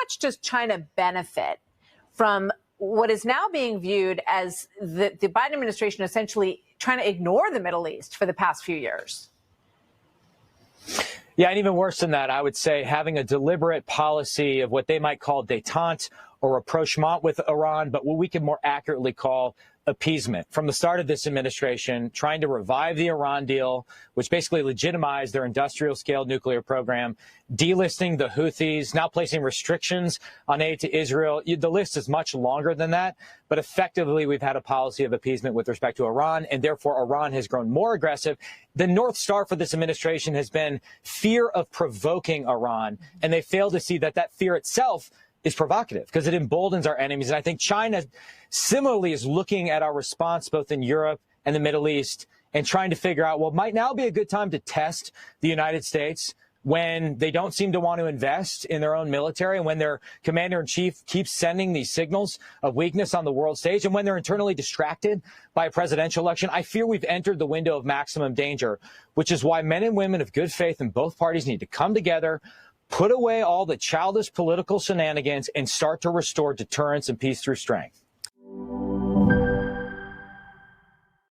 much does China benefit from what is now being viewed as the Biden administration essentially trying to ignore the Middle East for the past few years? Yeah, and even worse than that, I would say having a deliberate policy of what they might call détente or rapprochement with Iran, but what we can more accurately call appeasement. From the start of this administration, trying to revive the Iran deal, which basically legitimized their industrial-scale nuclear program, delisting the Houthis, now placing restrictions on aid to Israel. The list is much longer than that, but effectively we've had a policy of appeasement with respect to Iran, and therefore Iran has grown more aggressive. The North Star for this administration has been fear of provoking Iran, and they fail to see that that fear itself is provocative because it emboldens our enemies. And I think China similarly is looking at our response both in Europe and the Middle East and trying to figure out, well, might now be a good time to test the United States when they don't seem to want to invest in their own military and when their commander-in-chief keeps sending these signals of weakness on the world stage and when they're internally distracted by a presidential election. I fear we've entered the window of maximum danger, which is why men and women of good faith in both parties need to come together, put away all the childish political shenanigans, and start to restore deterrence and peace through strength.